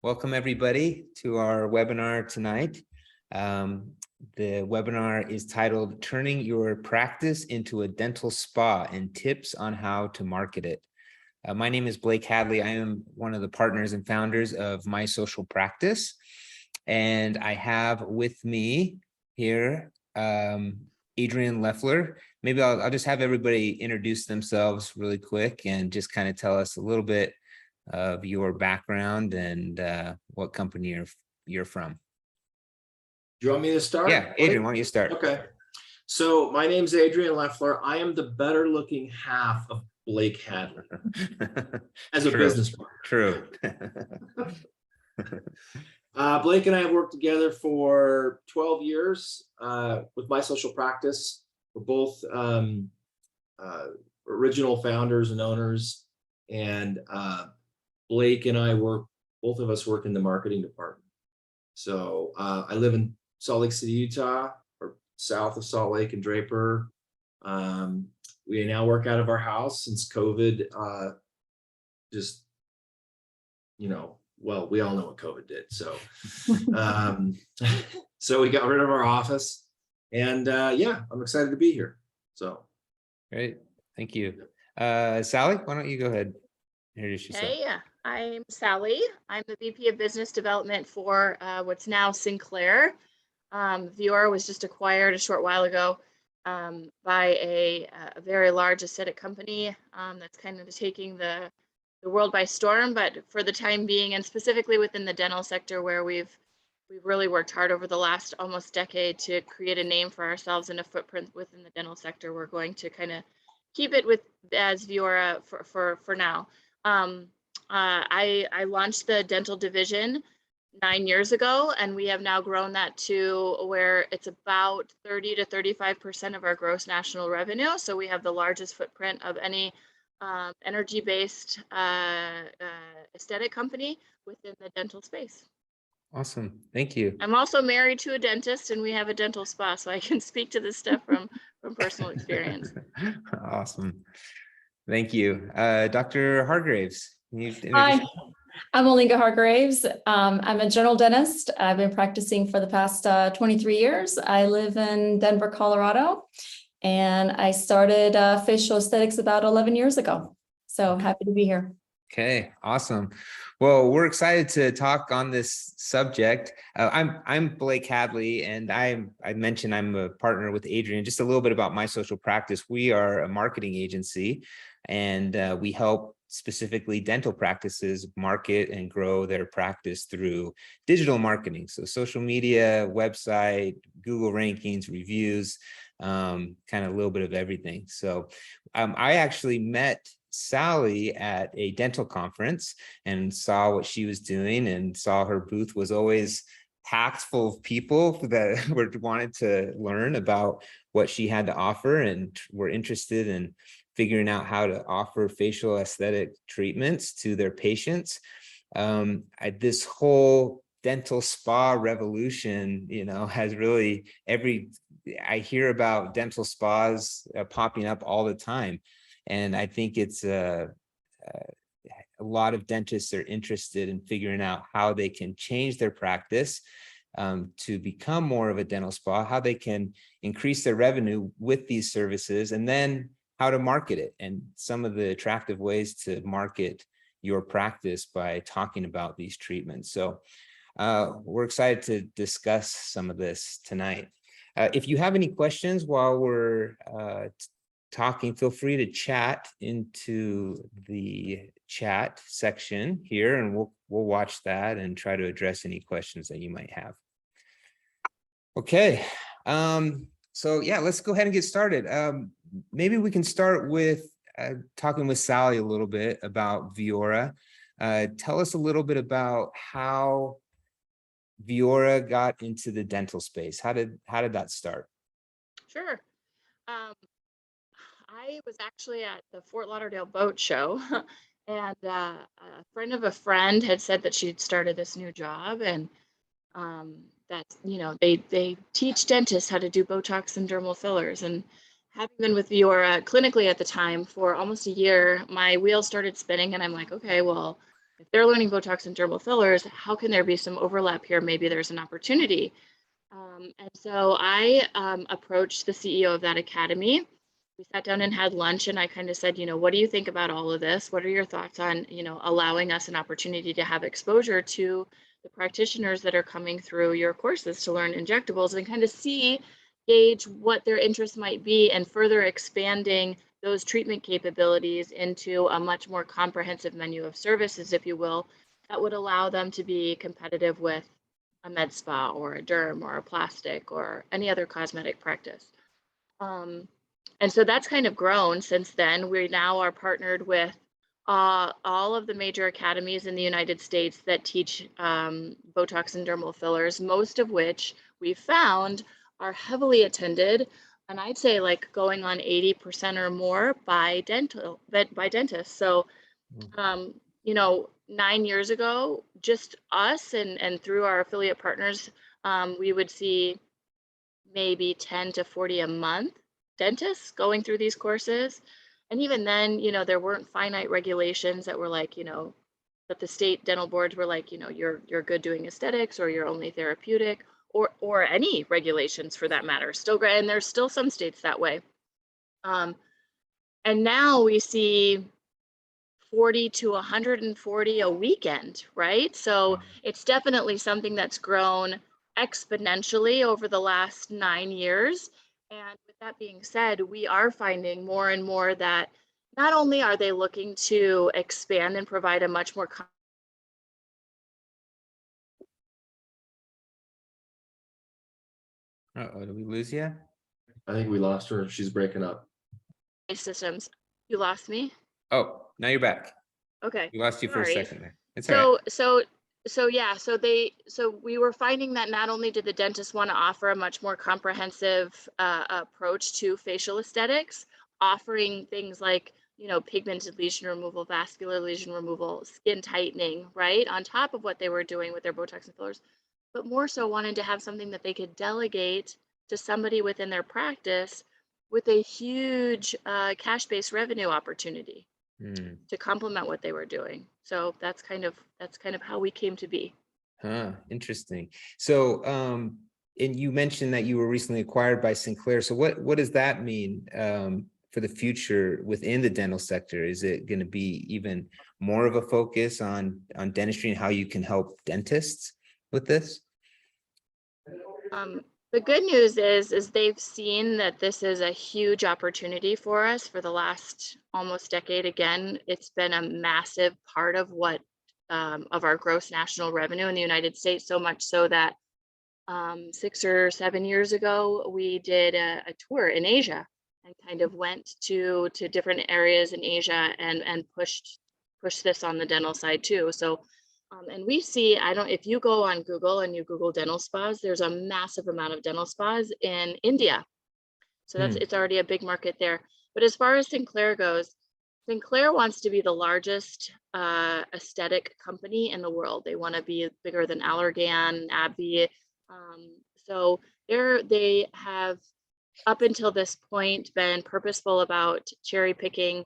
Welcome everybody to our webinar tonight. The webinar is titled Turning Your Practice into a Dental Spa and Tips on How to Market It. My name is Blake Hadley. I am one of the partners and founders of My Social Practice. And I have with me here Adrian Leffler. Maybe I'll just have everybody introduce themselves really quick and just kind of tell us a little bit of your background and what company you're from. Do you want me to start? Yeah, Adrian, why don't you start? Okay. So my name's Adrian Leffler. I am the better looking half of Blake Hadley as a business partner. True. Blake and I have worked together for 12 years with My Social Practice. We're both original founders and owners, and Blake and I both of us work in the marketing department. So I live in Salt Lake City, Utah, or south of Salt Lake and Draper. We now work out of our house since COVID. Well, we all know what COVID did. So, so we got rid of our office, and yeah, I'm excited to be here. So, great, thank you. Sally, why don't you go ahead? Introduce yourself. Hey, I'm Sally. I'm the VP of Business Development for what's now Sinclair. Viora was just acquired a short while ago by a very large aesthetic company that's kind of taking the world by storm. But for the time being, and specifically within the dental sector, where we've really worked hard over the last almost decade to create a name for ourselves and a footprint within the dental sector, we're going to kind of keep it as Viora for now. I launched the dental division 9 years ago, and we have now grown that to where it's about 30 to 35% of our gross national revenue. So we have the largest footprint of any energy-based aesthetic company within the dental space. Awesome, thank you. I'm also married to a dentist, and we have a dental spa, so I can speak to this stuff from personal experience. Awesome, thank you. Dr. Hargraves. Hi, I'm Olinga Hargraves. I'm a general dentist. I've been practicing for the past 23 years. I live in Denver, Colorado, and I started facial aesthetics about 11 years ago. So happy to be here. Okay, awesome. Well, we're excited to talk on this subject. I'm Blake Hadley, and I mentioned I'm a partner with Adrian. Just a little bit about My Social Practice. We are a marketing agency, and we help specifically dental practices market and grow their practice through digital marketing. So social media, website, Google rankings, reviews, kind of a little bit of everything. So I actually met Sally at a dental conference and saw what she was doing, and saw her booth was always packed full of people that wanted to learn about what she had to offer and were interested in figuring out how to offer facial aesthetic treatments to their patients. This whole dental spa revolution, has really I hear about dental spas popping up all the time. And I think it's a lot of dentists are interested in figuring out how they can change their practice to become more of a dental spa, how they can increase their revenue with these services, and then how to market it, and some of the attractive ways to market your practice by talking about these treatments. So we're excited to discuss some of this tonight. If you have any questions while we're talking, feel free to chat into the chat section here, and we'll watch that and try to address any questions that you might have. Okay, so yeah, let's go ahead and get started. Maybe we can start with talking with Sally a little bit about Viora. Tell us a little bit about how Viora got into the dental space. How did that start? Sure. I was actually at the Fort Lauderdale Boat Show, and a friend of a friend had said that she'd started this new job, and that they teach dentists how to do Botox and dermal fillers. And having been with Viora clinically at the time for almost a year, my wheels started spinning, and I'm like, okay, well, if they're learning Botox and dermal fillers, how can there be some overlap here? Maybe there's an opportunity. And so I approached the CEO of that academy. We sat down and had lunch, and I kind of said, what do you think about all of this? What are your thoughts on, allowing us an opportunity to have exposure to the practitioners that are coming through your courses to learn injectables, and kind of gauge what their interests might be, and further expanding those treatment capabilities into a much more comprehensive menu of services, if you will, that would allow them to be competitive with a med spa or a derm or a plastic or any other cosmetic practice. And so that's kind of grown since then. We now are partnered with all of the major academies in the United States that teach Botox and dermal fillers, most of which we've found are heavily attended, and I'd say like going on 80% or more by dentists. So, 9 years ago, just us and through our affiliate partners, we would see maybe 10 to 40 a month dentists going through these courses. And even then, there weren't finite regulations that were like, that the state dental boards were like, you're good doing aesthetics, or you're only therapeutic, or any regulations for that matter. Still great, and there's still some states that way. And now we see 40 to 140 a weekend, right? So it's definitely something that's grown exponentially over the last 9 years. And with that being said, we are finding more and more that not only are they looking to expand and provide a much more Did we lose you? I think we lost her. She's breaking up. systems. You lost me? Oh, now you're back. Okay. We lost you for a Sorry. second there. It's all right. So we were finding that not only did the dentist want to offer a much more comprehensive approach to facial aesthetics, offering things like, pigmented lesion removal, vascular lesion removal, skin tightening, right, on top of what they were doing with their Botox and fillers, but more so wanted to have something that they could delegate to somebody within their practice with a huge cash-based revenue opportunity to complement what they were doing. So that's kind of how we came to be. Interesting. So, and you mentioned that you were recently acquired by Sinclair. So what does that mean for the future within the dental sector? Is it going to be even more of a focus on dentistry and how you can help dentists with this? The good news is they've seen that this is a huge opportunity for us for the last almost decade. Again, it's been a massive part of what of our gross national revenue in the United States, so much so that 6 or 7 years ago, we did a tour in Asia and kind of went to different areas in Asia and pushed this on the dental side too. So and we see, if you go on Google and you Google dental spas, there's a massive amount of dental spas in India. So it's already a big market there. But as far as Sinclair goes, Sinclair wants to be the largest aesthetic company in the world. They want to be bigger than Allergan, AbbVie. So they have, up until this point, been purposeful about cherry picking,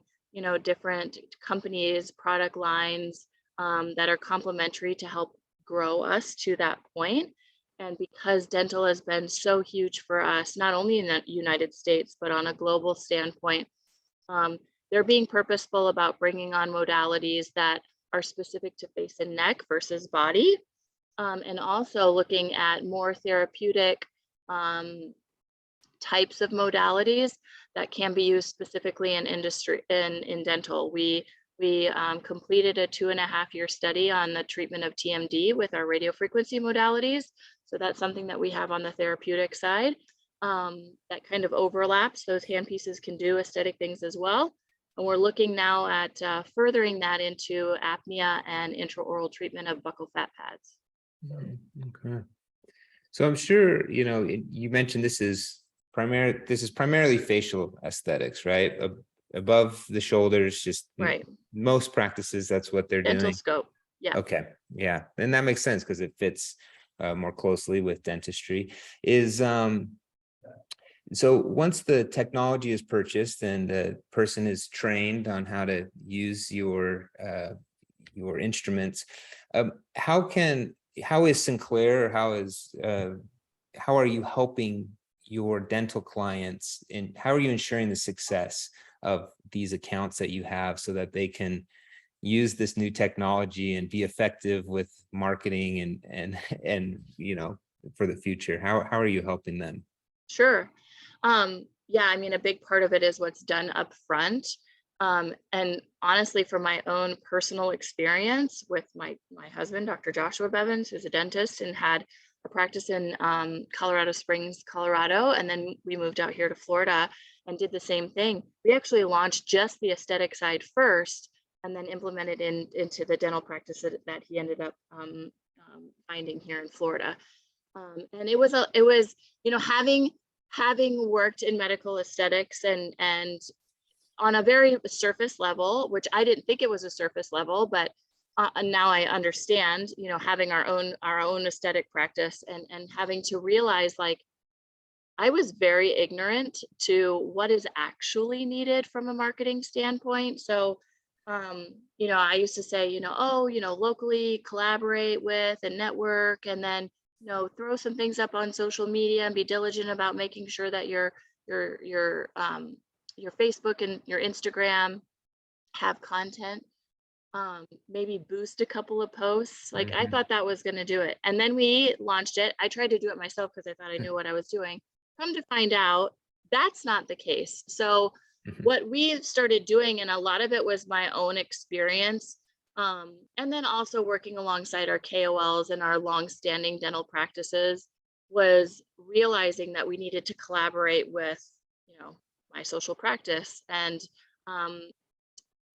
different companies, product lines, that are complementary to help grow us to that point. And because dental has been so huge for us, not only in the United States, but on a global standpoint, they're being purposeful about bringing on modalities that are specific to face and neck versus body, and also looking at more therapeutic types of modalities that can be used specifically in industry, in dental. We completed a 2.5-year study on the treatment of TMD with our radiofrequency modalities. So that's something that we have on the therapeutic side that kind of overlaps. Those handpieces can do aesthetic things as well. And we're looking now at furthering that into apnea and intraoral treatment of buccal fat pads. Okay. So I'm sure, you mentioned this is primarily facial aesthetics, right? Above the shoulders, just right. Most practices, that's what they're Dental doing. scope. Yeah. Okay. Yeah. And that makes sense because it fits more closely with dentistry. So once the technology is purchased and the person is trained on how to use your your instruments. How is Sinclair, how are you helping your dental clients, and how are you ensuring the success of these accounts that you have so that they can use this new technology and be effective with marketing and for the future? How are you helping them? Sure. Yeah, I mean, a big part of it is what's done up front. And honestly, from my own personal experience with my husband, Dr. Joshua Bevins, who's a dentist and had a practice in Colorado Springs, Colorado, and then we moved out here to Florida and did the same thing. We actually launched just the aesthetic side first, and then implemented into the dental practice that he ended up finding here in Florida. And it was having worked in medical aesthetics and on a very surface level, which I didn't think it was a surface level, but now I understand, having our own aesthetic practice and having to realize, like, I was very ignorant to what is actually needed from a marketing standpoint. So, I used to say, locally collaborate with and network, and then, throw some things up on social media and be diligent about making sure that your Facebook and your Instagram have content. Maybe boost a couple of posts. Like, I thought that was going to do it. And then we launched it. I tried to do it myself because I thought I knew what I was doing. Come to find out, that's not the case. So what we started doing, and a lot of it was my own experience, and then also working alongside our KOLs and our longstanding dental practices, was realizing that we needed to collaborate with, my social practice and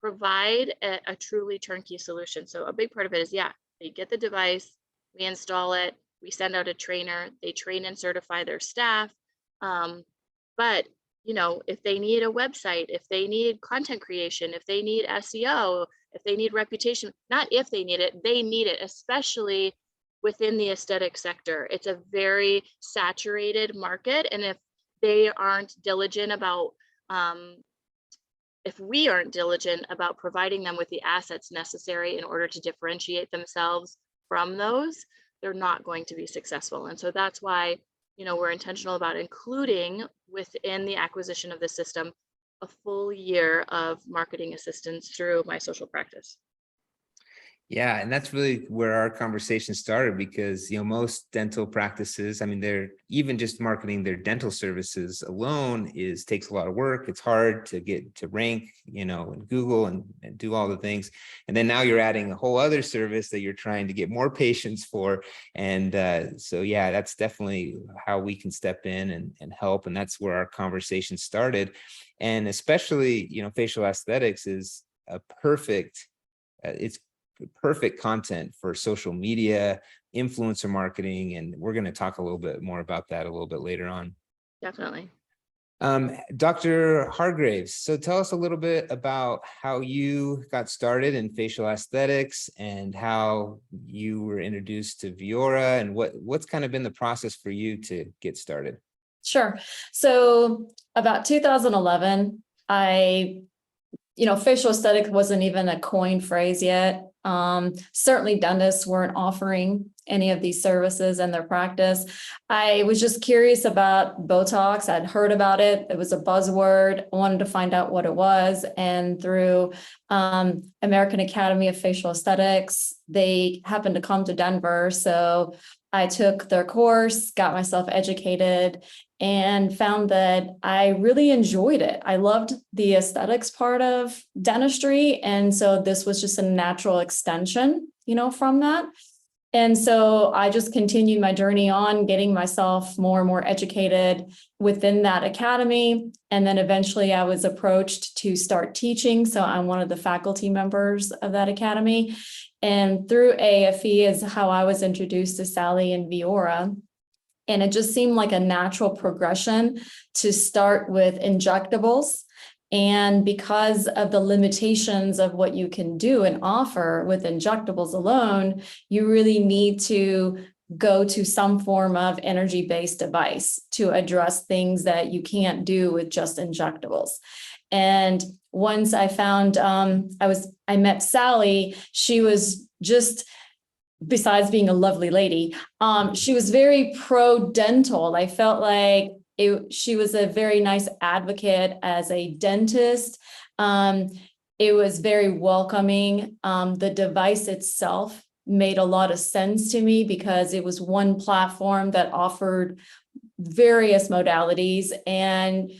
provide a truly turnkey solution. So a big part of it is, they get the device, we install it, we send out a trainer, they train and certify their staff. But if they need a website, if they need content creation, if they need SEO, if they need reputation, not if they need it, they need it, especially within the aesthetic sector. It's a very saturated market. And if they aren't diligent about, if we aren't diligent about providing them with the assets necessary in order to differentiate themselves from those, they're not going to be successful. And so that's why, we're intentional about including within the acquisition of the system a full year of marketing assistance through my social practice. Yeah, and that's really where our conversation started, because most dental practices, I mean, they're even just marketing their dental services alone takes a lot of work. It's hard to get to rank, in Google and do all the things. And then now you're adding a whole other service that you're trying to get more patients for. And so yeah, that's definitely how we can step in and help. And that's where our conversation started. And especially, facial aesthetics is a perfect content for social media, influencer marketing, and we're going to talk a little bit more about that a little bit later on. Definitely. Dr. Hargraves, so tell us a little bit about how you got started in facial aesthetics and how you were introduced to Viora, and what's kind of been the process for you to get started. Sure. So about 2011, facial aesthetic wasn't even a coined phrase yet. Certainly dentists weren't offering any of these services in their practice. I was just curious about Botox. I'd heard about it. It was a buzzword. I wanted to find out what it was. And through American Academy of Facial Aesthetics, they happened to come to Denver. So I took their course, got myself educated, and found that I really enjoyed it. I loved the aesthetics part of dentistry. And so this was just a natural extension, from that. And so I just continued my journey on, getting myself more and more educated within that academy. And then eventually I was approached to start teaching. So I'm one of the faculty members of that academy. And through AFE is how I was introduced to Sally and Viora. And it just seemed like a natural progression to start with injectables. And because of the limitations of what you can do and offer with injectables alone, you really need to go to some form of energy-based device to address things that you can't do with just injectables. And once I found, I met Sally, she was just, besides being a lovely lady, she was very pro-dental. I felt like she was a very nice advocate as a dentist. It was very welcoming. The device itself made a lot of sense to me because it was one platform that offered various modalities and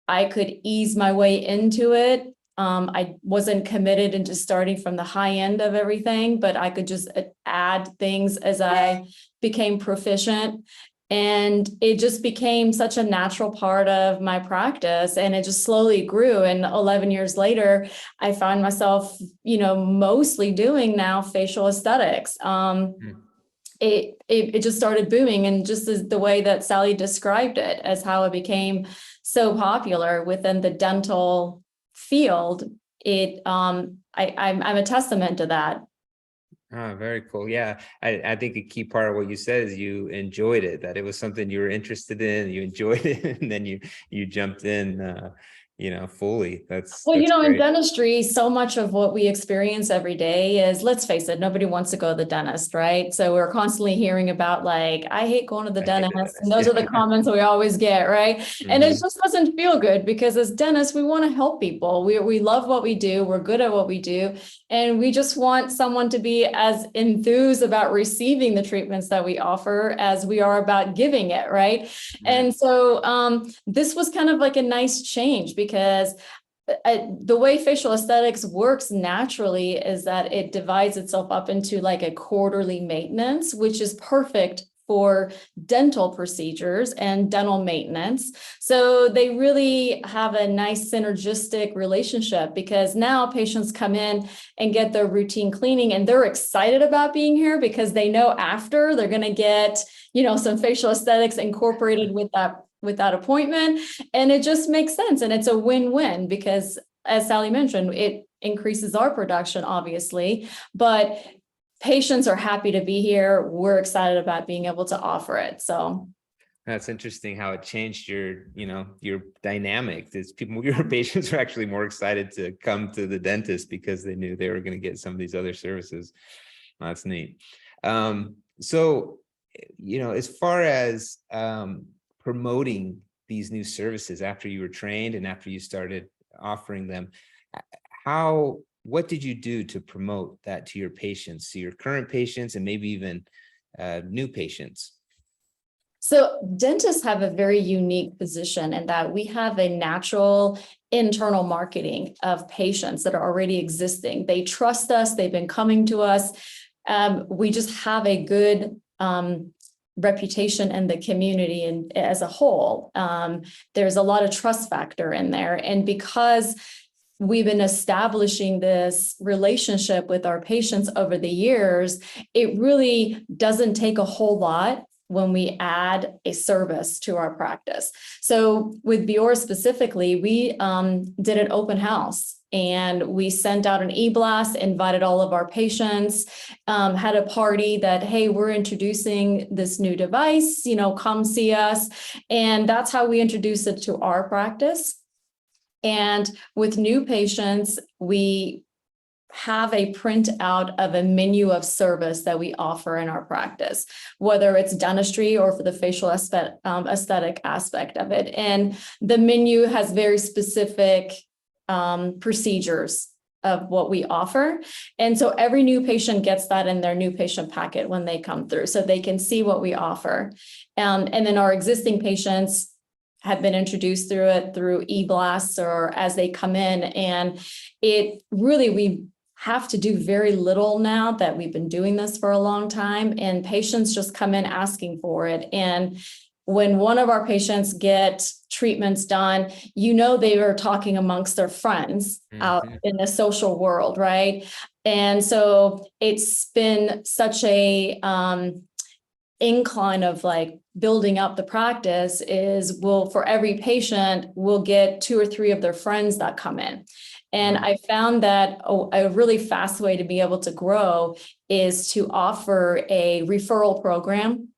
I could ease my way into it. I wasn't committed into starting from the high end of everything, but I could just add things as I became proficient. And it just became such a natural part of my practice and it just slowly grew. And 11 years later, I found myself, mostly doing now facial aesthetics. It just started booming, and just as the way that Sally described it as how it became so popular within the dental field, I'm a testament to that. Ah, very cool. Yeah, I think a key part of what you said is you enjoyed it, that it was something you were interested in, you enjoyed it, and then you jumped in, fully. That's Well, in great. dentistry, so much of what we experience every day is, let's face it, nobody wants to go to the dentist, right? So we're constantly hearing about like, I hate going to the dentist. And those are the comments we always get, right? And it just doesn't feel good because as dentists, we want to help people. We love what we do. We're good at what we do. And we just want someone to be as enthused about receiving the treatments that we offer as we are about giving it, right? And so this was kind of like a nice change because the way facial aesthetics works naturally is that it divides itself up into like a quarterly maintenance, which is perfect for dental procedures and dental maintenance. So they really have a nice synergistic relationship because now patients come in and get their routine cleaning and they're excited about being here because they know after they're going to get, some facial aesthetics incorporated with that appointment. And it just makes sense. And it's a win-win because, as Sally mentioned, it increases our production, obviously, but patients are happy to be here. We're excited about being able to offer it. So that's interesting how it changed your dynamic. Your patients are actually more excited to come to the dentist because they knew they were going to get some of these other services. That's neat. So, as far as promoting these new services after you were trained and after you started offering them, what did you do to promote that to your patients, to your current patients, and maybe even new patients? So dentists have a very unique position in that we have a natural internal marketing of patients that are already existing. They trust us. They've been coming to us. We just have a good reputation in the community and as a whole. There's a lot of trust factor in there. And because we've been establishing this relationship with our patients over the years, it really doesn't take a whole lot when we add a service to our practice. So with Viora specifically, we did an open house and we sent out an e-blast, invited all of our patients, had a party that, hey, we're introducing this new device, come see us. And that's how we introduced it to our practice. And with new patients, we have a printout of a menu of service that we offer in our practice, whether it's dentistry or for the facial aesthetic aspect of it. And the menu has very specific procedures of what we offer. And so every new patient gets that in their new patient packet when they come through, so they can see what we offer. And then our existing patients have been introduced through e-blasts or as they come in. And it really, we have to do very little now that we've been doing this for a long time, and patients just come in asking for it. And when one of our patients get treatments done, they are talking amongst their friends out in the social world, right? And so it's been such a incline of like building up the practice is for every patient, we'll get 2 or 3 of their friends that come in. And I found that a really fast way to be able to grow is to offer a referral program.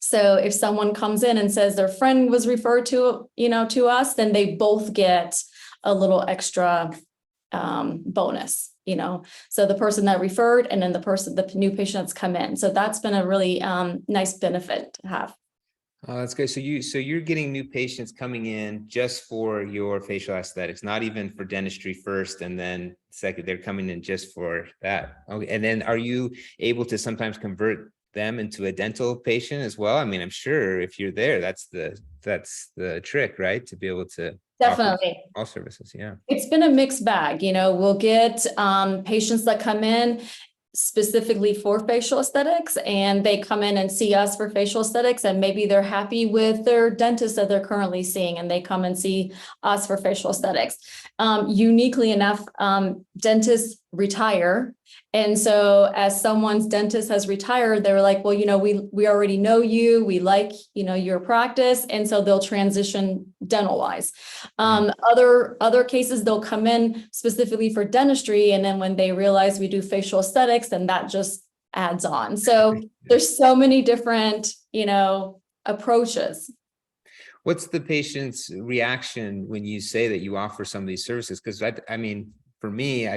So if someone comes in and says their friend was referred to us, then they both get a little extra bonus, so the person that referred and then the new patient that's come in. So that's been a really nice benefit to have. Oh, that's good. So you're getting new patients coming in just for your facial aesthetics, not even for dentistry first, and then second, they're coming in just for that. Okay. And then are you able to sometimes convert them into a dental patient as well? I mean, I'm sure if you're there, that's the trick, right? To be able to offer Definitely. all services. Yeah. It's been a mixed bag. We'll get patients that come in specifically for facial aesthetics, and they come in and see us for facial aesthetics, and maybe they're happy with their dentist that they're currently seeing, and they come and see us for facial aesthetics. Uniquely enough, dentists retire. And so as someone's dentist has retired, they're like, well, we already know you, we like, your practice. And so they'll transition dental wise. Other cases, they'll come in specifically for dentistry. And then when they realize we do facial aesthetics, then that just adds on. So there's so many different, approaches. What's the patient's reaction when you say that you offer some of these services? Because I mean, for me,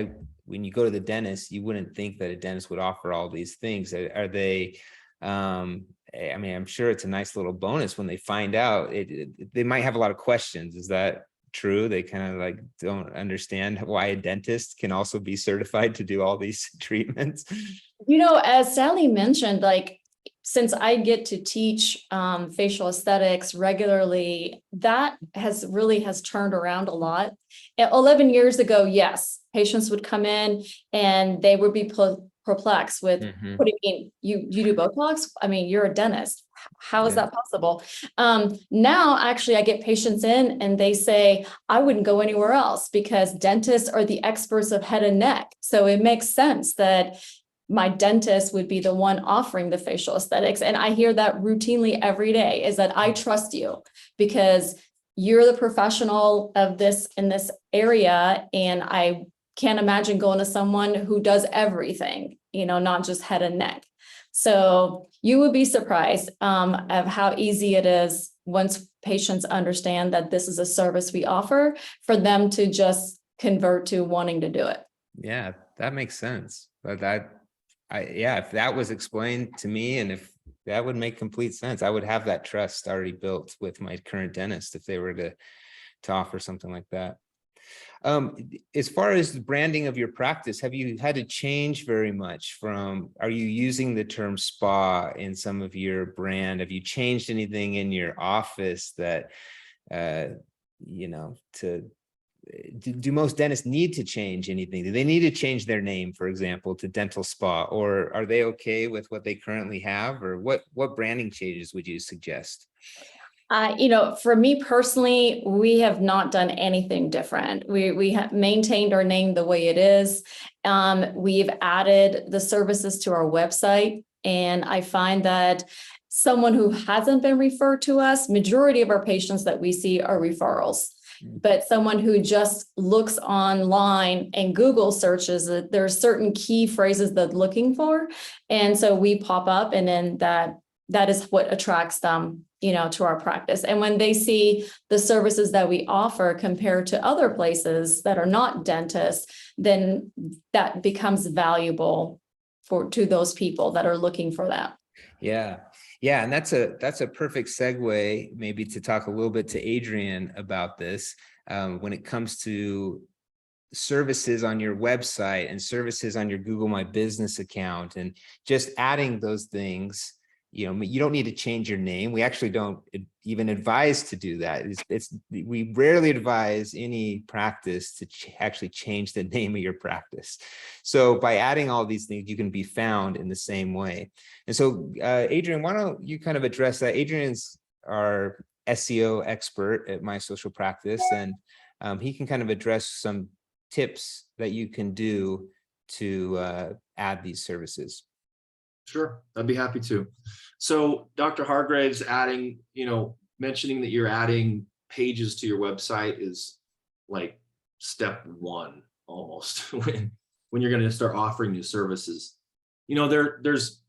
when you go to the dentist, you wouldn't think that a dentist would offer all these things. Are they, I mean, I'm sure it's a nice little bonus when they find out. They might have a lot of questions. Is that true? They kind of like don't understand why a dentist can also be certified to do all these treatments. As Sally mentioned, since I get to teach facial aesthetics regularly, that has turned around a lot. 11 years ago, yes, patients would come in and they would be perplexed with, what do you mean? You do Botox? I mean, you're a dentist. How is that possible? Now, actually, I get patients in and they say, I wouldn't go anywhere else because dentists are the experts of head and neck. So it makes sense that my dentist would be the one offering the facial aesthetics. And I hear that routinely every day, is that I trust you because you're the professional of this in this area. And I can't imagine going to someone who does everything, not just head and neck. So you would be surprised of how easy it is once patients understand that this is a service we offer for them to just convert to wanting to do it. Yeah, that makes sense. But if that was explained to me, and if that would make complete sense, I would have that trust already built with my current dentist if they were to offer something like that. As far as the branding of your practice, have you had to change very much are you using the term spa in some of your brand? Have you changed anything in your office that, do most dentists need to change anything? Do they need to change their name, for example, to dental spa, or are they okay with what they currently have? Or what branding changes would you suggest? For me personally, we have not done anything different. We have maintained our name the way it is. We've added the services to our website, and I find that someone who hasn't been referred to us, majority of our patients that we see are referrals. But someone who just looks online and Google searches, there are certain key phrases they're looking for. And so we pop up, and then that is what attracts them, to our practice. And when they see the services that we offer compared to other places that are not dentists, then that becomes valuable to those people that are looking for that. Yeah. And that's a perfect segue maybe to talk a little bit to Adrian about this. When it comes to services on your website and services on your Google My Business account, and just adding those things, you don't need to change your name. We actually don't even advise to do that. We rarely advise any practice to actually change the name of your practice. So by adding all these things, you can be found in the same way. And so, Adrian, why don't you kind of address that? Adrian's our SEO expert at My Social Practice, and he can kind of address some tips that you can do to add these services. Sure, I'd be happy to. So Dr. Hargraves mentioning that you're adding pages to your website is like step one almost when you're going to start offering new services. There's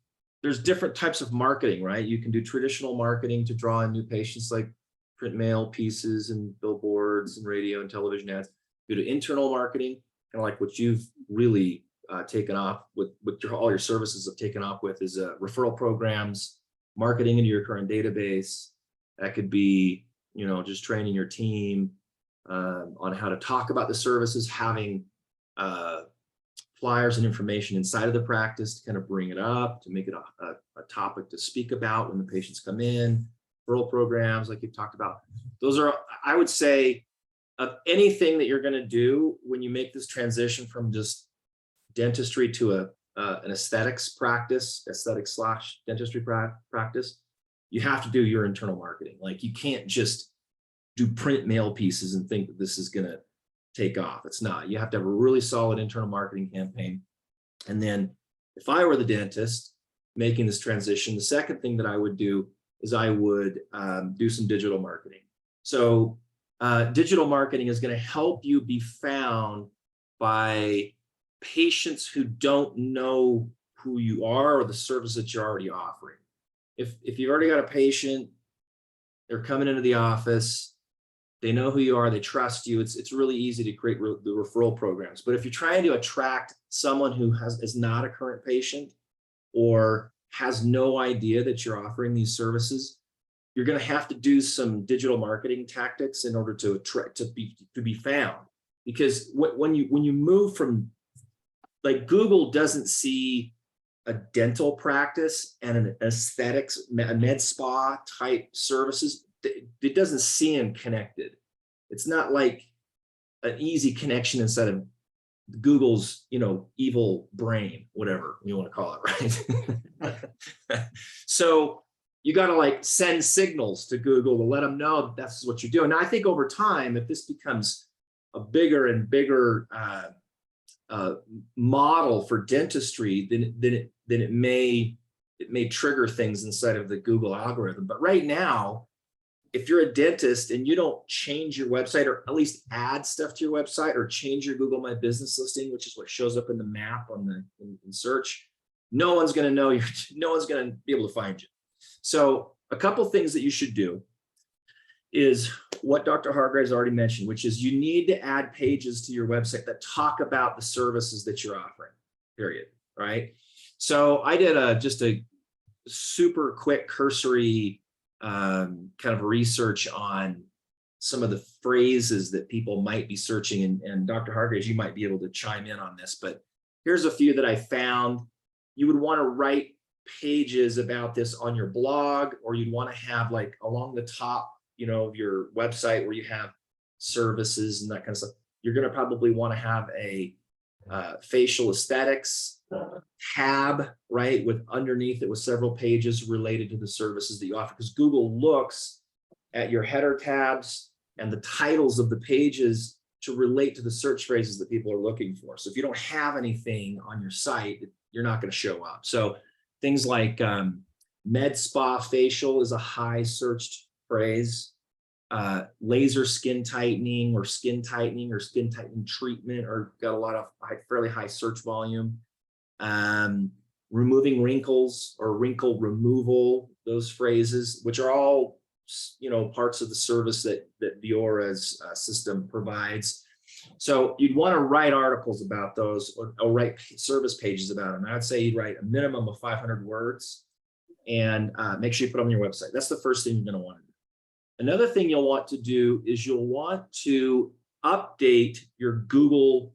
different types of marketing, right? You can do traditional marketing to draw in new patients, like print mail pieces and billboards and radio and television ads. go to internal marketing, kind of like what you've really taken off with all your services have taken off with is referral programs, marketing into your current database. That could be, you know, just training your team on how to talk about the services, having flyers and information inside of the practice to kind of bring it up, to make it a topic to speak about when the patients come in. Referral programs, like you've talked about. Those are, I would say, of anything that you're going to do when you make this transition from just dentistry to an aesthetics practice, aesthetic/dentistry practice, you have to do your internal marketing. Like, you can't just do print mail pieces and think that this is going to take off. It's not. You have to have a really solid internal marketing campaign. And then if I were the dentist making this transition, the second thing that I would do is I would do some digital marketing. So digital marketing is going to help you be found by patients who don't know who you are or the service that you're already offering. If you've already got a patient, they're coming into the office, they know who you are, they trust you, it's really easy to create the referral programs. But if you're trying to attract someone who is not a current patient or has no idea that you're offering these services, you're going to have to do some digital marketing tactics in order to be found. Because when you move from, like, Google doesn't see a dental practice and an aesthetics, a med spa type services, it doesn't see them connected. It's not like an easy connection inside of Google's, you know, evil brain, whatever you want to call it, right? So you got to like send signals to Google to let them know that that's what you're doing. Now, I think over time, if this becomes a bigger and bigger model for dentistry, then it may trigger things inside of the Google algorithm. But right now, if you're a dentist and you don't change your website, or at least add stuff to your website, or change your Google My Business listing, which is what shows up in the map in search, no one's going to know you. No one's going to be able to find you. So a couple things that you should do is what Dr. Hargraves already mentioned, which is you need to add pages to your website that talk about the services that you're offering, period, right? So I did just a super quick cursory kind of research on some of the phrases that people might be searching, and Dr. Hargraves, you might be able to chime in on this, but here's a few that I found. You would want to write pages about this on your blog, or you'd want to have like along the top, you know, of your website where you have services and that kind of stuff. You're going to probably want to have a facial aesthetics tab, right, with underneath it with several pages related to the services that you offer, because Google looks at your header tabs and the titles of the pages to relate to the search phrases that people are looking for. So if you don't have anything on your site, you're not going to show up. So things like med spa facial is a high searched phrase. Laser skin tightening or skin tightening treatment are got a lot of fairly high search volume. Removing wrinkles or wrinkle removal, those phrases, which are all, you know, parts of the service that Viora's system provides. So you'd want to write articles about those, or write service pages about them. I'd say you'd write a minimum of 500 words and make sure you put them on your website. That's the first thing you're going to want to do. Another thing you'll want to do is you'll want to update your Google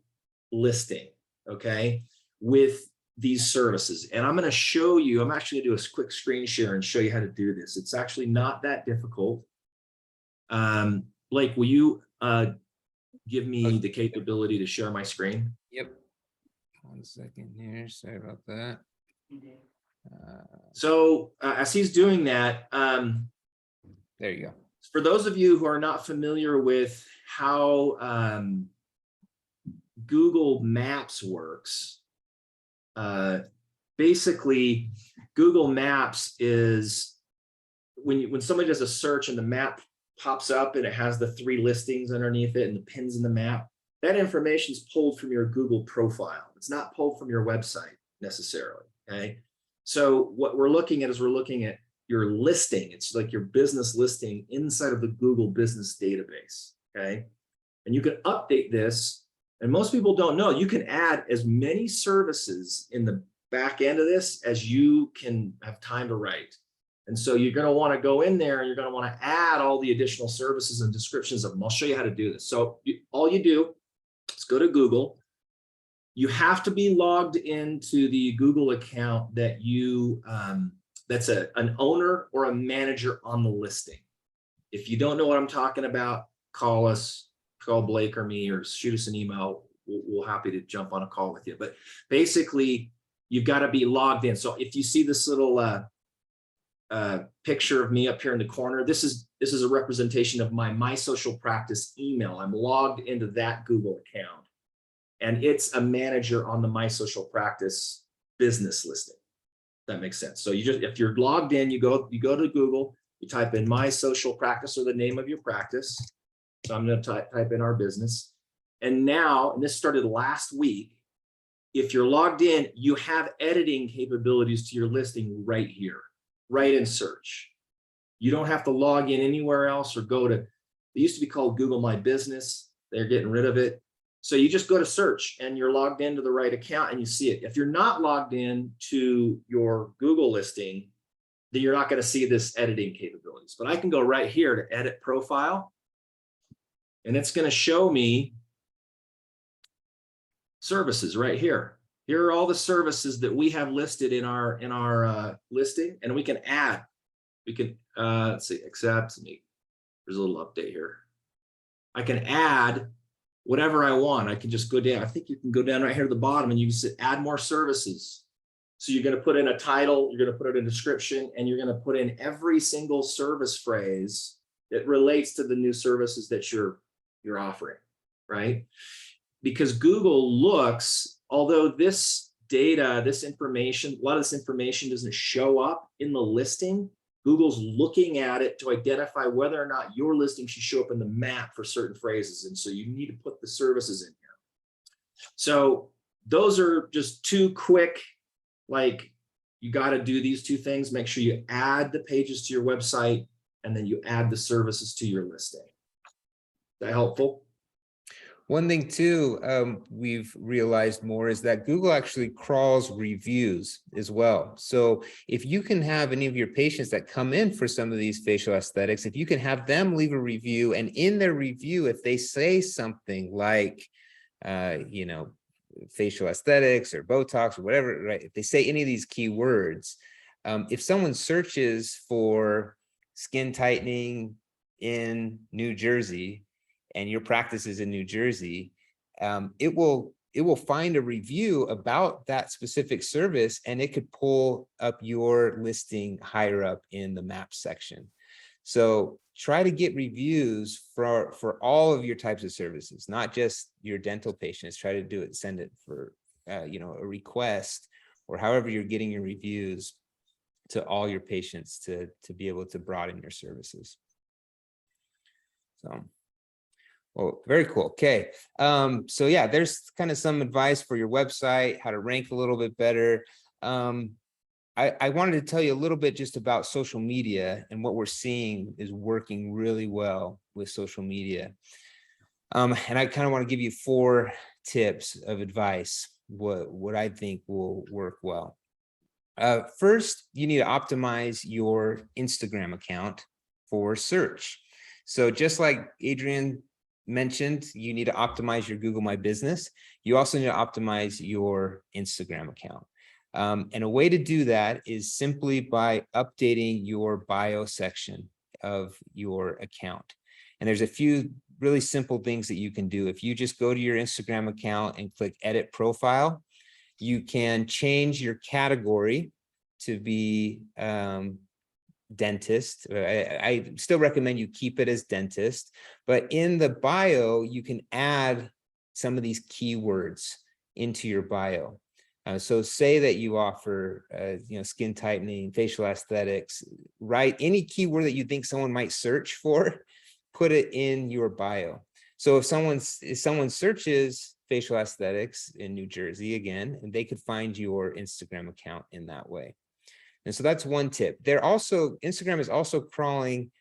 listing, okay, with these services. And I'm going to show you, I'm actually going to do a quick screen share and show you how to do this. It's actually not that difficult. Blake, will you give me the capability to share my screen? Yep. 1 second here. Sorry about that. So as he's doing that, there you go. For those of you who are not familiar with how Google Maps works, basically Google Maps is when somebody does a search and the map pops up and it has the 3 listings underneath it and the pins in the map, that information is pulled from your Google profile. It's not pulled from your website necessarily, okay? So what we're looking at is we're looking at your listing. It's like your business listing inside of the Google business database, okay? and you can update this. And most people don't know, you can add as many services in the back end of this as you can have time to write. And so you're going to want to go in there and you're going to want to add all the additional services and descriptions of them. I'll show you how to do this. So all you do is go to Google. You have to be logged into the Google account that you, that's an owner or a manager on the listing. If you don't know what I'm talking about, call us, call Blake or me, or shoot us an email. We're happy to jump on a call with you. But basically, you've got to be logged in. So if you see this little picture of me up here in the corner, this is a representation of my social practice email. I'm logged into that Google account, and it's a manager on the My Social Practice business listing. That makes sense. So if you're logged in, you go to Google, you type in My Social Practice or the name of your practice. So I'm going to type in our business. And now, and this started last week, if you're logged in, you have editing capabilities to your listing right here, right in search. You don't have to log in anywhere else or go to, it used to be called Google My Business. They're getting rid of it. So you just go to search and you're logged into the right account and you see it. If you're not logged in to your Google listing, then you're not going to see this editing capabilities. But I can go right here to edit profile, and it's going to show me services right here. Here are all the services that we have listed in our listing, and we can add. We can let's see, accept. There's a little update here. I can add whatever I want. I can just go down. I think you can go down right here to the bottom, and you can say add more services. So you're going to put in a title, you're going to put in a description, and you're going to put in every single service phrase that relates to the new services that you're offering, right? Because Google looks, although this data, this information, a lot of this information doesn't show up in the listing, Google's looking at it to identify whether or not your listing should show up in the map for certain phrases. And so you need to put the services in here. So those are just two quick, like, you got to do these two things. Make sure you add the pages to your website, and then you add the services to your listing. Is that helpful? One thing too, we've realized more is that Google actually crawls reviews as well. So if you can have any of your patients that come in for some of these facial aesthetics, if you can have them leave a review, and in their review, if they say something like, you know, facial aesthetics or Botox or whatever, right? If they say any of these keywords, if someone searches for skin tightening in New Jersey, and your practice is in New Jersey, it will find a review about that specific service, and it could pull up your listing higher up in the map section. So try to get reviews for all of your types of services, not just your dental patients. Try to do it, send it for you know, a request, or however you're getting your reviews, to all your patients to be able to broaden your services. So. Well, very cool. Okay. So yeah, there's kind of some advice for your website, how to rank a little bit better. I wanted to tell you a little bit just about social media, and what we're seeing is working really well with social media. And I kind of want to give you 4 tips of advice, what I think will work well. First, you need to optimize your Instagram account for search. So just like Adrian mentioned, you need to optimize your Google My Business. You also need to optimize your Instagram account. And a way to do that is simply by updating your bio section of your account. And there's a few really simple things that you can do. If you just go to your Instagram account and click Edit Profile, you can change your category to be dentist. I still recommend you keep it as dentist, but in the bio, you can add some of these keywords into your bio. So say that you offer, you know, skin tightening, facial aesthetics, write any keyword that you think someone might search for, put it in your bio. So if someone searches facial aesthetics in New Jersey again, and they could find your Instagram account in that way. And so that's one tip. Instagram is also crawling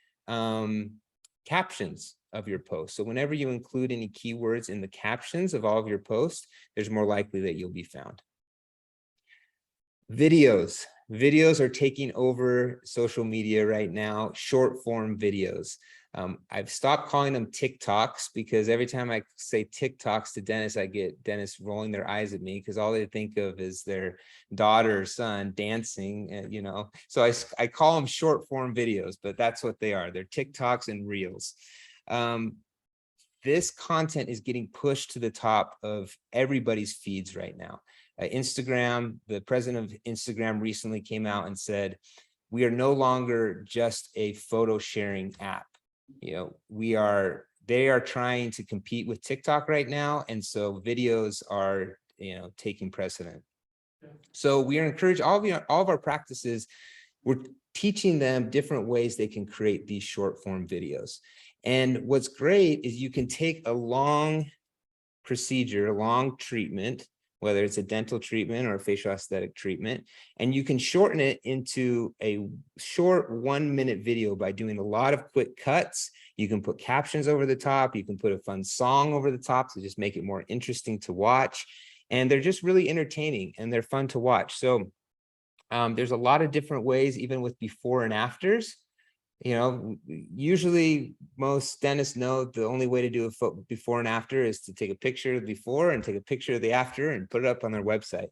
captions of your post. So whenever you include any keywords in the captions of all of your posts, there's more likely that you'll be found. Videos. Videos are taking over social media right now, short form videos. I've stopped calling them TikToks because every time I say TikToks to Dennis, I get Dennis rolling their eyes at me because all they think of is their daughter or son dancing, you know. So I call them short form videos, but that's what they are. They're TikToks and Reels. This content is getting pushed to the top of everybody's feeds right now. Instagram, the president of Instagram recently came out and said, we are no longer just a photo sharing app. You know, they are trying to compete with TikTok right now. And so videos are, you know, taking precedent. So we are encouraged all of our practices. We're teaching them different ways they can create these short form videos. And what's great is you can take a long procedure, a long treatment, whether it's a dental treatment or a facial aesthetic treatment, and you can shorten it into a short 1-minute video by doing a lot of quick cuts. You can put captions over the top. You can put a fun song over the top to just make it more interesting to watch. And they're just really entertaining and they're fun to watch. So there's a lot of different ways, even with before and afters. You know, usually most dentists know the only way to do a before and after is to take a picture of the before and take a picture of the after and put it up on their website.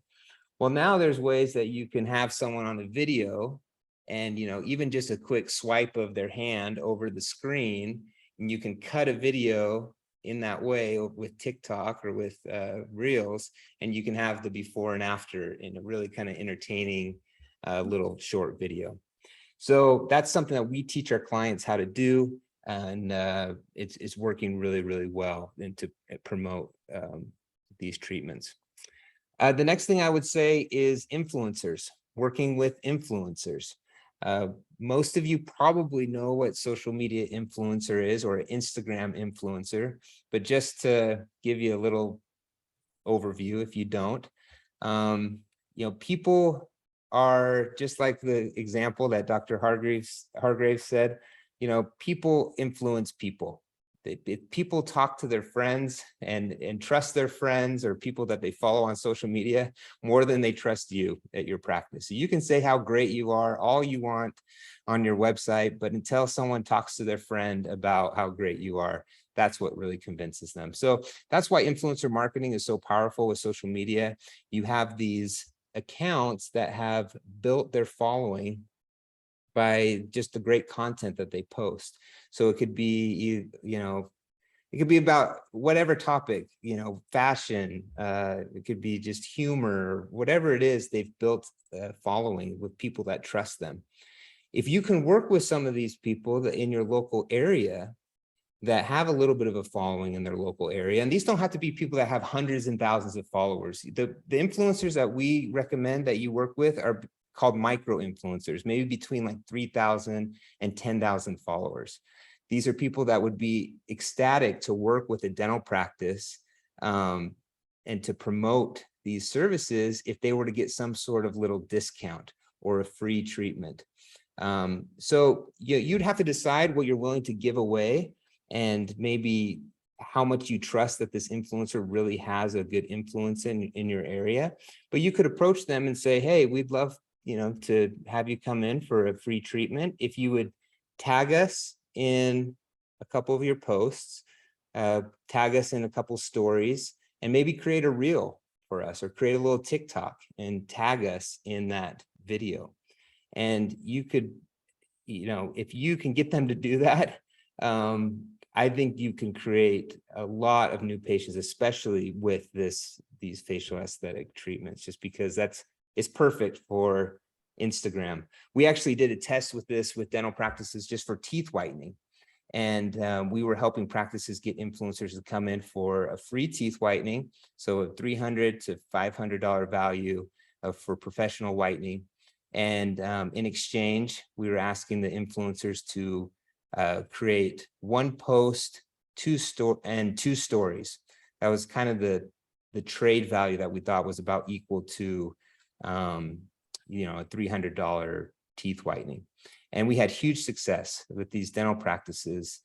Well, now there's ways that you can have someone on a video and, you know, even just a quick swipe of their hand over the screen, and you can cut a video in that way with TikTok or with Reels, and you can have the before and after in a really kind of entertaining little short video. So that's something that we teach our clients how to do, and it's working really, really well and to promote these treatments. The next thing I would say is influencers, working with influencers. Most of you probably know what social media influencer is, or an Instagram influencer, but just to give you a little overview, if you don't, you know, people are just like the example that Dr. Hargraves said, you know, people influence people. If people talk to their friends and trust their friends or people that they follow on social media more than they trust you at your practice. So you can say how great you are all you want on your website, but until someone talks to their friend about how great you are, that's what really convinces them. So that's why influencer marketing is so powerful with social media. You have these accounts that have built their following by just the great content that they post. So it could be, you know, it could be about whatever topic, you know, fashion, it could be just humor, whatever it is, they've built a following with people that trust them. If you can work with some of these people in your local area that have a little bit of a following in their local area, and these don't have to be people that have hundreds and thousands of followers. The influencers that we recommend that you work with are called micro influencers, maybe between like 3,000 and 10,000 followers. These are people that would be ecstatic to work with a dental practice and to promote these services if they were to get some sort of little discount or a free treatment. So you'd have to decide what you're willing to give away and maybe how much you trust that this influencer really has a good influence in your area. But you could approach them and say, hey, we'd love, you know, to have you come in for a free treatment. If you would tag us in a couple of your posts, tag us in a couple stories, and maybe create a reel for us or create a little TikTok and tag us in that video. And you could, you know, if you can get them to do that, I think you can create a lot of new patients, especially with these facial aesthetic treatments, just because it's perfect for Instagram. We actually did a test with this with dental practices just for teeth whitening. And we were helping practices get influencers to come in for a free teeth whitening. So a $300 to $500 value for professional whitening. And in exchange, we were asking the influencers to create one post, two stories. That was kind of the trade value that we thought was about equal to, you know, a $300 teeth whitening. And we had huge success with these dental practices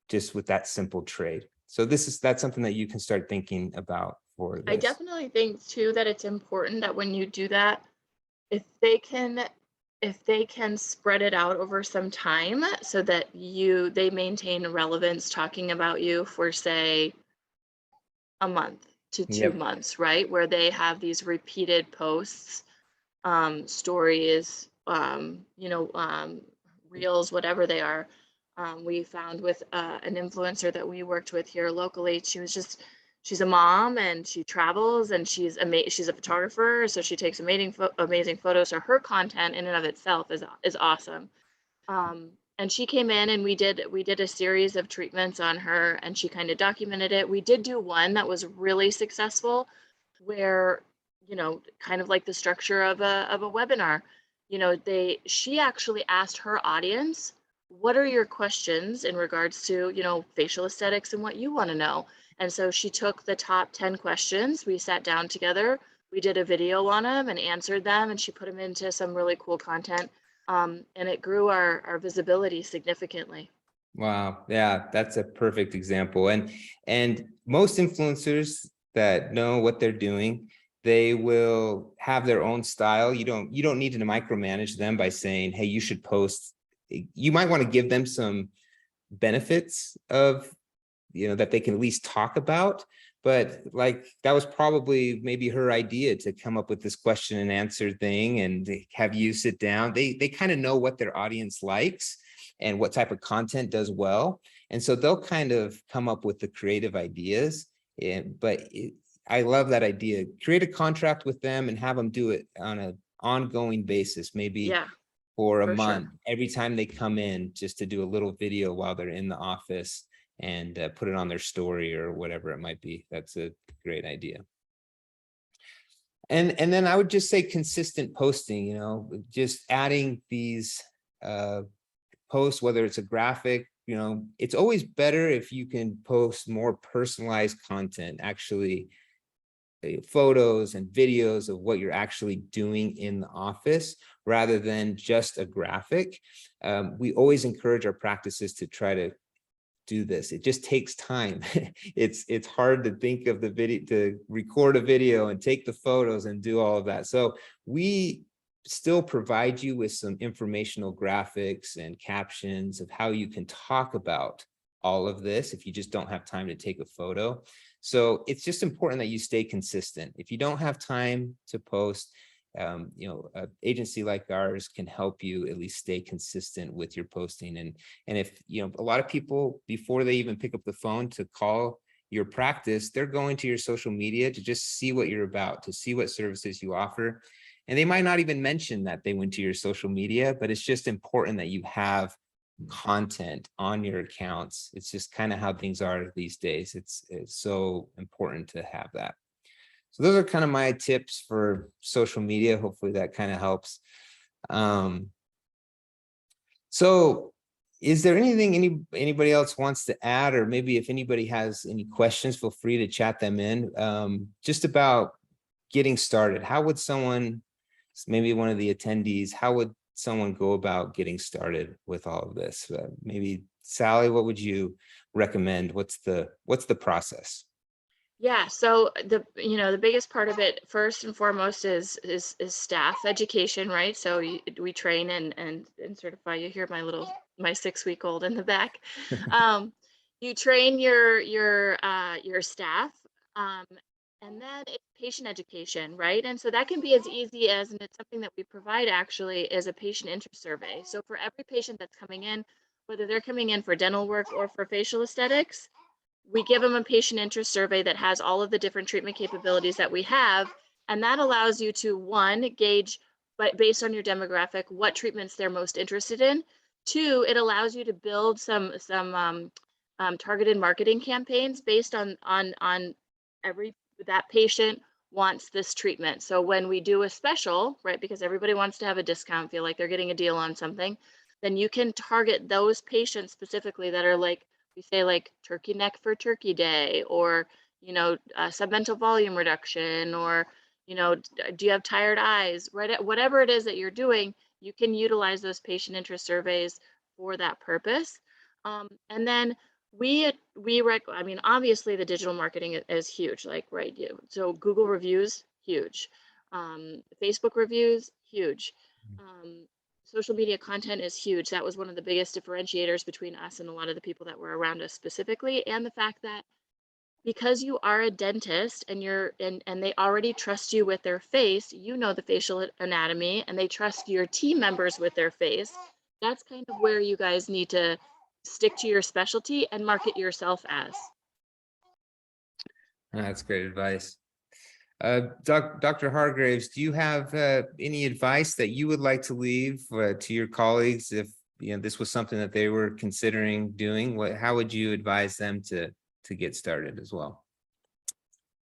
just with that simple trade. So that's something that you can start thinking about for I this. definitely think too that it's important that when you do that, if they can spread it out over some time so that they maintain relevance talking about you for, say, a month to 2 months, right? Where they have these repeated posts, stories, reels, whatever they are. We found with an influencer that we worked with here locally, she's a mom and she travels and she's a photographer, so she takes amazing photos. So her content in and of itself is awesome. And she came in and we did a series of treatments on her and she kind of documented it. We did do one that was really successful where, kind of like the structure of a webinar, she actually asked her audience, what are your questions in regards to, facial aesthetics and what you want to know? And so she took the top 10 questions. We sat down together, we did a video on them and answered them, and she put them into some really cool content. And it grew our visibility significantly. Wow. Yeah, that's a perfect example. And most influencers that know what they're doing, they will have their own style. You don't need to micromanage them by saying, hey, you should post. You might want to give them some benefits of, that they can at least talk about. But like, that was probably maybe her idea to come up with this question and answer thing and have you sit down. They kind of know what their audience likes and what type of content does well. And so they'll kind of come up with the creative ideas. I love that idea. Create a contract with them and have them do it on an ongoing basis, maybe for a month, every time they come in, just to do a little video while they're in the office and put it on their story or whatever it might be. That's a great idea. And then I would just say consistent posting, just adding these posts, whether it's a graphic, it's always better if you can post more personalized content, actually photos and videos of what you're actually doing in the office rather than just a graphic. We always encourage our practices to try to do this. It just takes time. It's hard to think of the video, to record a video and take the photos and do all of that. So we still provide you with some informational graphics and captions of how you can talk about all of this if you just don't have time to take a photo. So it's just important that you stay consistent. If you don't have time to post, an agency like ours can help you at least stay consistent with your posting. And if, a lot of people, before they even pick up the phone to call your practice, they're going to your social media to just see what you're about, to see what services you offer. And they might not even mention that they went to your social media, but it's just important that you have content on your accounts. It's just kind of how things are these days. It's so important to have that. So those are kind of my tips for social media. Hopefully that kind of helps. So is there anything anybody else wants to add, or maybe if anybody has any questions, feel free to chat them in, just about getting started. How would someone, maybe one of the attendees, how would someone go about getting started with all of this? Maybe Sally, what would you recommend? What's the process? Yeah, so the biggest part of it, first and foremost, is staff education, right? So we train and certify. You hear my 6-week-old in the back. You train your staff, and then it's patient education, right? And so that can be as easy as, and it's something that we provide actually, is a patient interest survey. So for every patient that's coming in, whether they're coming in for dental work or for facial aesthetics, we give them a patient interest survey that has all of the different treatment capabilities that we have. And that allows you to, one, gauge, but based on your demographic, what treatments they're most interested in. Two, it allows you to build some targeted marketing campaigns based on that patient wants this treatment. So when we do a special, right, because everybody wants to have a discount, feel like they're getting a deal on something, then you can target those patients specifically that are like, we say, like turkey neck for Turkey Day, or submental volume reduction, or do you have tired eyes, right? Whatever it is that you're doing, you can utilize those patient interest surveys for that purpose. And then I mean, obviously the digital marketing is huge, like, right? So Google reviews, huge. Facebook reviews, huge. Um, Social media content is huge. That was one of the biggest differentiators between us and a lot of the people that were around us specifically. And the fact that because you are a dentist and and they already trust you with their face, you know the facial anatomy, and they trust your team members with their face. That's kind of where you guys need to stick to your specialty and market yourself as. That's great advice. Dr. Hargraves, do you have any advice that you would like to leave to your colleagues if this was something that they were considering doing? How would you advise them to get started as well?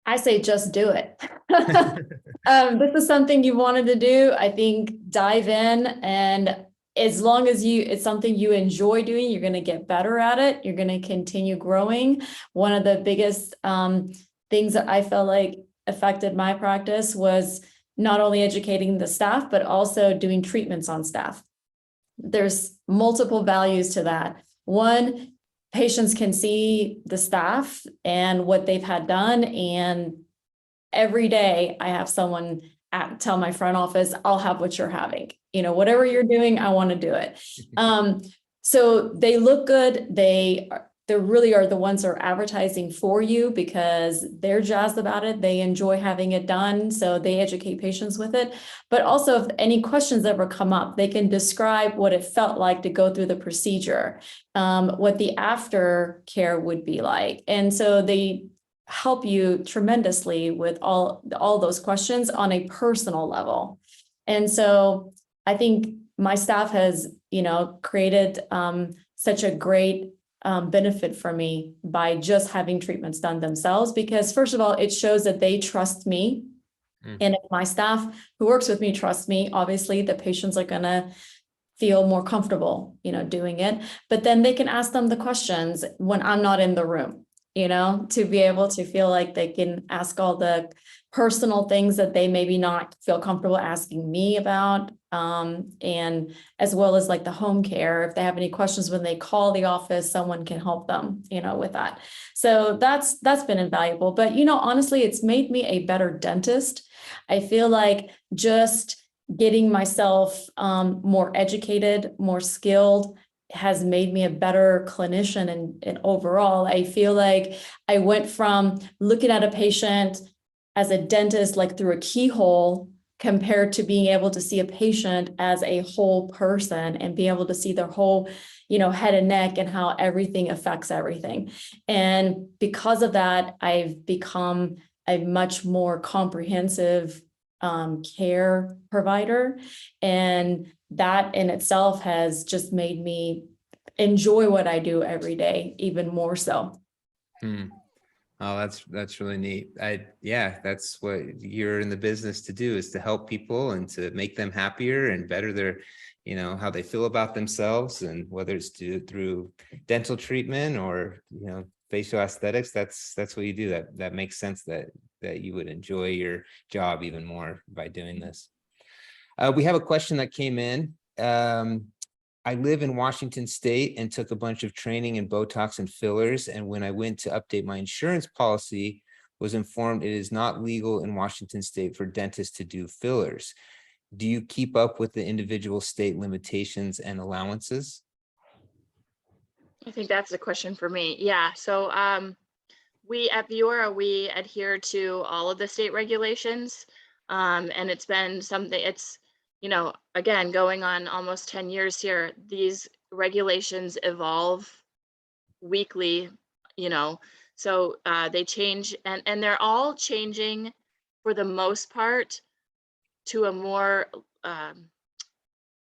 I say just do it. This is something you wanted to do. I think dive in, and as long as it's something you enjoy doing, you're going to get better at it. You're going to continue growing. One of the biggest things that I felt like affected my practice was not only educating the staff, but also doing treatments on staff. There's multiple values to that. One, patients can see the staff and what they've had done. And every day I have someone tell my front office, I'll have what you're having. Whatever you're doing, I want to do it. So they look good. They really are the ones that are advertising for you because they're jazzed about it. They enjoy having it done. So they educate patients with it. But also, if any questions ever come up, they can describe what it felt like to go through the procedure, what the aftercare would be like. And so they help you tremendously with all those questions on a personal level. And so I think my staff has, created such a great benefit for me by just having treatments done themselves, because first of all, it shows that they trust me. And if my staff who works with me trust me, obviously the patients are going to feel more comfortable, doing it. But then they can ask them the questions when I'm not in the room, to be able to feel like they can ask all the personal things that they maybe not feel comfortable asking me about. And as well as like the home care, if they have any questions when they call the office, someone can help them, with that. So that's been invaluable. But, honestly, it's made me a better dentist. I feel like just getting myself more educated, more skilled, has made me a better clinician. And overall, I feel like I went from looking at a patient as a dentist, like through a keyhole, compared to being able to see a patient as a whole person and be able to see their whole, head and neck and how everything affects everything. And because of that, I've become a much more comprehensive care provider. And that in itself has just made me enjoy what I do every day, even more so. Oh, that's really neat. That's what you're in the business to do, is to help people and to make them happier and better their, how they feel about themselves, and whether it's through dental treatment or, facial aesthetics. That's what you do. That makes sense that you would enjoy your job even more by doing this. We have a question that came in. I live in Washington State and took a bunch of training in Botox and fillers. And when I went to update my insurance policy, was informed it is not legal in Washington State for dentists to do fillers. Do you keep up with the individual state limitations and allowances? I think that's a question for me. Yeah. So we at Viora, we adhere to all of the state regulations. And it's been something, again, going on almost 10 years here, these regulations evolve weekly, so they change, and they're all changing for the most part to a more,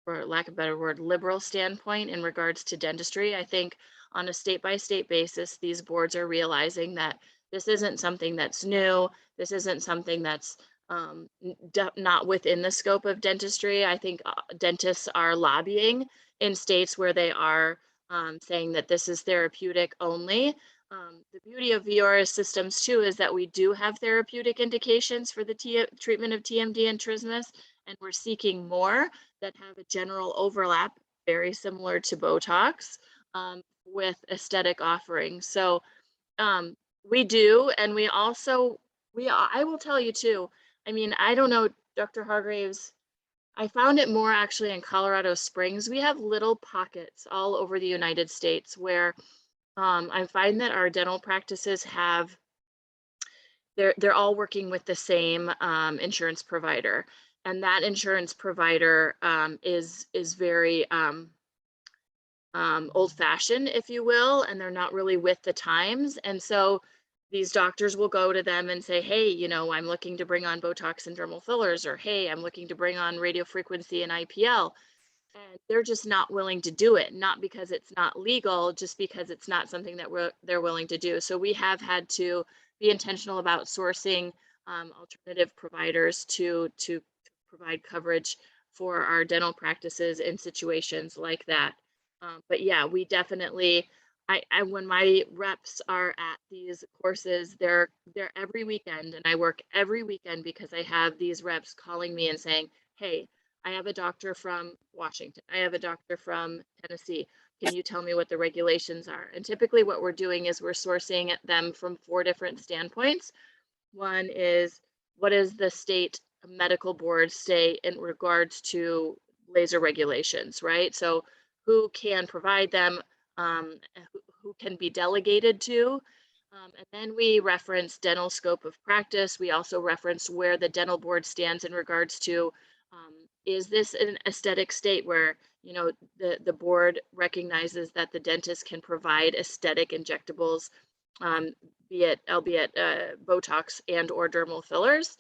for lack of a better word, liberal standpoint in regards to dentistry. I think on a state-by-state basis, these boards are realizing that this isn't something that's new. This isn't something that's not within the scope of dentistry. I think dentists are lobbying in states where they are saying that this is therapeutic only. The beauty of Viora systems too is that we do have therapeutic indications for the treatment of TMD and trismus, and we're seeking more that have a general overlap, very similar to Botox, with aesthetic offerings. So we do, and we also, I will tell you too, I mean, I don't know, Dr. Hargraves, I found it more actually in Colorado Springs. We have little pockets all over the United States where I find that our dental practices have, they're all working with the same insurance provider, and that insurance provider is very old-fashioned, if you will, and they're not really with the times. And so these doctors will go to them and say, hey, you know, I'm looking to bring on Botox and dermal fillers, or hey, I'm looking to bring on radiofrequency and IPL. And they're just not willing to do it, not because it's not legal, just because it's not something that they're willing to do. So we have had to be intentional about sourcing alternative providers to provide coverage for our dental practices in situations like that. But yeah, we definitely, I when my reps are at these courses, they're every weekend, and I work every weekend because I have these reps calling me and saying, hey, I have a doctor from Washington, I have a doctor from Tennessee, can you tell me what the regulations are? And typically what we're doing is we're sourcing them from 4 different standpoints. One is, what does the state medical board say in regards to laser regulations, right? So who can provide them, who can be delegated to. And then we reference dental scope of practice. We also reference where the dental board stands in regards to, is this an aesthetic state where, you know, the board recognizes that the dentist can provide aesthetic injectables, albeit Botox and or dermal fillers.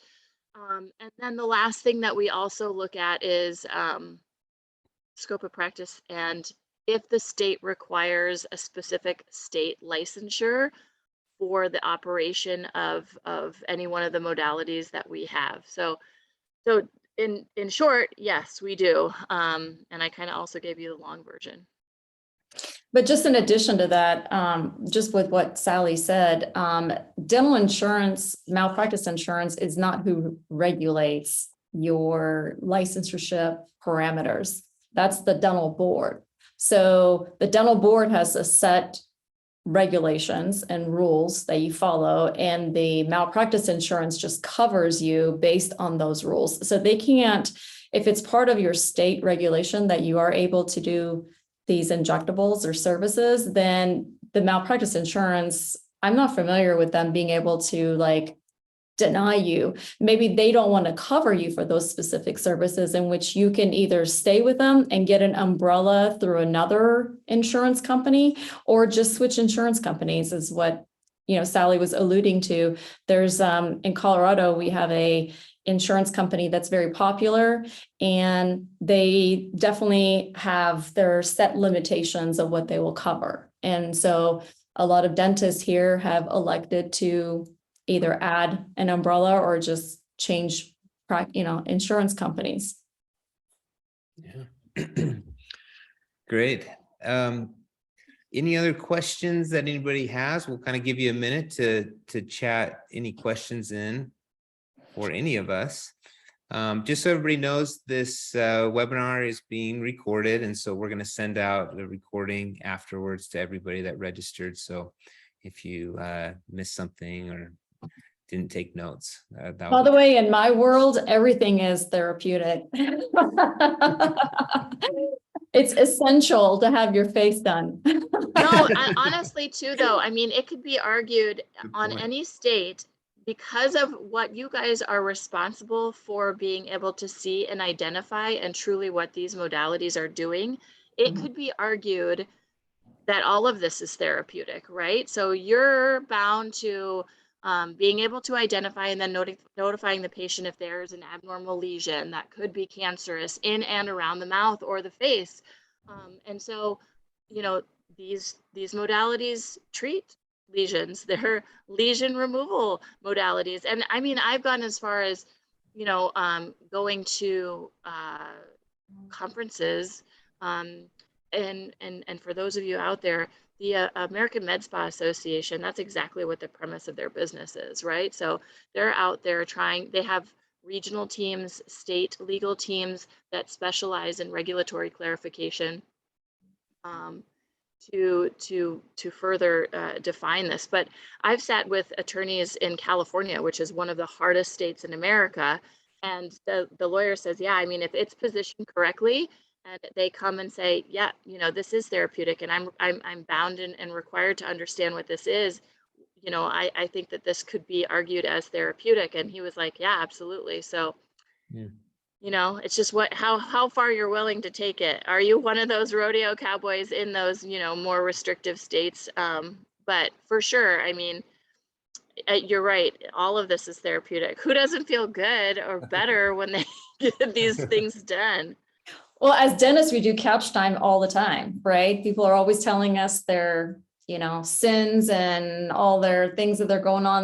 And then the last thing that we also look at is scope of practice, and if the state requires a specific state licensure for the operation of any one of the modalities that we have. So in short, yes, we do. And I kind of also gave you the long version. But just in addition to that, just with what Sally said, dental insurance, malpractice insurance is not who regulates your licensure parameters. That's the dental board. So the dental board has a set regulations and rules that you follow, and the malpractice insurance just covers you based on those rules. So they can't, if it's part of your state regulation that you are able to do these injectables or services, then the malpractice insurance, I'm not familiar with them being able to like deny you. Maybe they don't want to cover you for those specific services, in which you can either stay with them and get an umbrella through another insurance company, or just switch insurance companies, is what, you know, Sally was alluding to. There's in Colorado, we have a insurance company that's very popular, and they definitely have their set limitations of what they will cover. And so a lot of dentists here have elected to either add an umbrella or just change, you know, insurance companies. Yeah. Great. Any other questions that anybody has? We'll kind of give you a minute to chat any questions in for any of us. Just so everybody knows, this webinar is being recorded, and so we're going to send out the recording afterwards to everybody that registered. So if you missed something or didn't take notes. By the way, in my world, everything is therapeutic. It's essential to have your face done. No, honestly too, though, I mean, it could be argued on any state, because of what you guys are responsible for being able to see and identify and truly what these modalities are doing, it could be argued that all of this is therapeutic, right? So you're bound to being able to identify and then notifying the patient if there's an abnormal lesion that could be cancerous in and around the mouth or the face. And so, you know, these modalities treat lesions. They're lesion removal modalities. And I mean, I've gone as far as, you know, going to conferences, and for those of you out there, the American Med Spa Association, that's exactly what the premise of their business is, right? So they're out there trying, they have regional teams, state legal teams that specialize in regulatory clarification. to further define this. But I've sat with attorneys in California, which is one of the hardest states in America, and the lawyer says, yeah, I mean, if it's positioned correctly and they come and say, yeah, you know, this is therapeutic, and I'm bound and required to understand what this is, you know, I think that this could be argued as therapeutic. And he was like, yeah, absolutely. So Yeah. you know, it's just how far you're willing to take it. Are you one of those rodeo cowboys in those, you know, more restrictive states? But for sure, I mean, you're right. All of this is therapeutic. Who doesn't feel good or better when they get these things done? Well, as dentists, we do couch time all the time, right? People are always telling us their, you know, sins and all their things that they're going on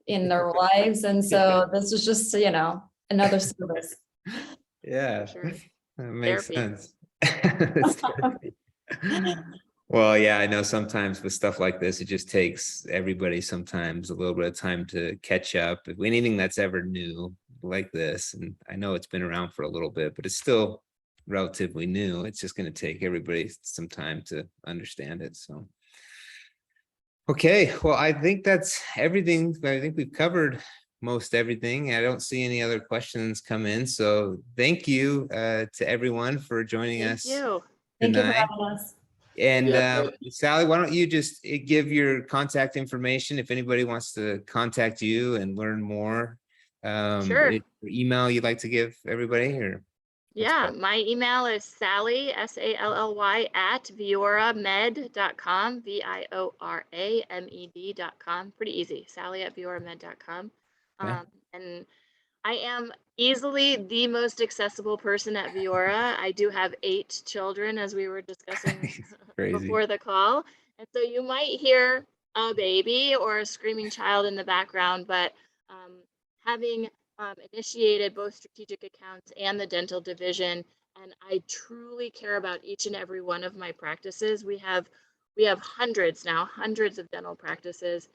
in their lives. And so this is just, you know, another service. Yeah, Sure. that makes Therapy. sense. It's therapy. Well, yeah, I know sometimes with stuff like this, it just takes everybody sometimes a little bit of time to catch up. If anything that's ever new like this, and I know it's been around for a little bit, but it's still relatively new. It's just going to take everybody some time to understand it. So, okay, well, I think that's everything. I think we've covered most everything. I don't see any other questions come in. So thank you to everyone for joining Thank us you. Thank you for tonight. having us. And Yeah. Sally, why don't you just give your contact information if anybody wants to contact you and learn more? Sure. Email you'd like to give everybody, or Yeah, my email is Sally, SALLY, at vioramed.com, VIORAMED.com. Pretty easy, Sally at vioramed.com. Okay. And I am easily the most accessible person at Viora. I do have 8 children, as we were discussing Crazy. before the call. And so you might hear a baby or a screaming child in the background, but having initiated both strategic accounts and the dental division, and I truly care about each and every one of my practices. We have hundreds now, hundreds of dental practices,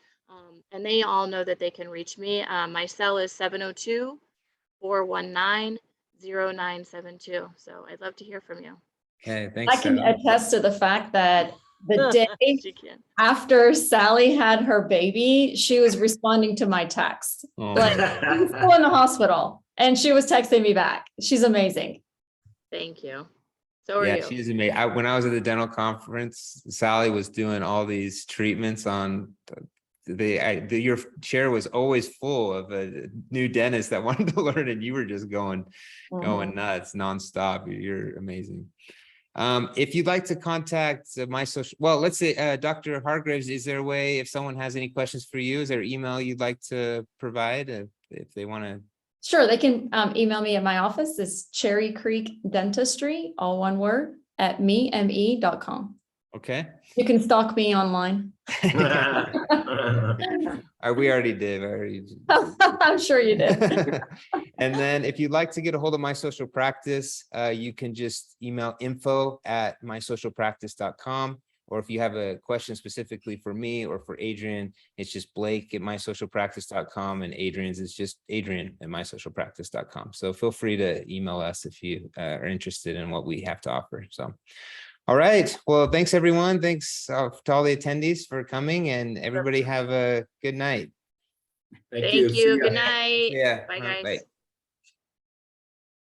and they all know that they can reach me. My cell is 702-419-0972. So I'd love to hear from you. Okay, I thanks. can Sally. attest to the fact that the day She can. after Sally had her baby, she was responding to my text. Oh, Like, she was still in the hospital and she was texting me back. She's amazing. Thank you. So are yeah, you. she's amazing. When I was at the dental conference, Sally was doing all these treatments on your chair was always full of a new dentist that wanted to learn, and you were just going nuts nonstop. You're amazing. If you'd like to contact my social, well, let's say, Dr. Hargraves, is there a way, if someone has any questions for you, is there email you'd like to provide if they want to? Sure, they can email me at my office. It's Cherry Creek Dentistry, all one word, at me.com. Okay. You can stalk me online. We already did. I'm sure you did. And then if you'd like to get a hold of My Social Practice, you can just email info@mysocialpractice.com. Or if you have a question specifically for me or for Adrian, it's just Blake@mysocialpractice.com, and Adrian's is just Adrian@mysocialpractice.com. So feel free to email us if you are interested in what we have to offer. So, all right. Well, thanks everyone. Thanks to all the attendees for coming, and everybody have a good night. Thank Thank you. you. See ya. Good night. Yeah. Bye, guys. Bye.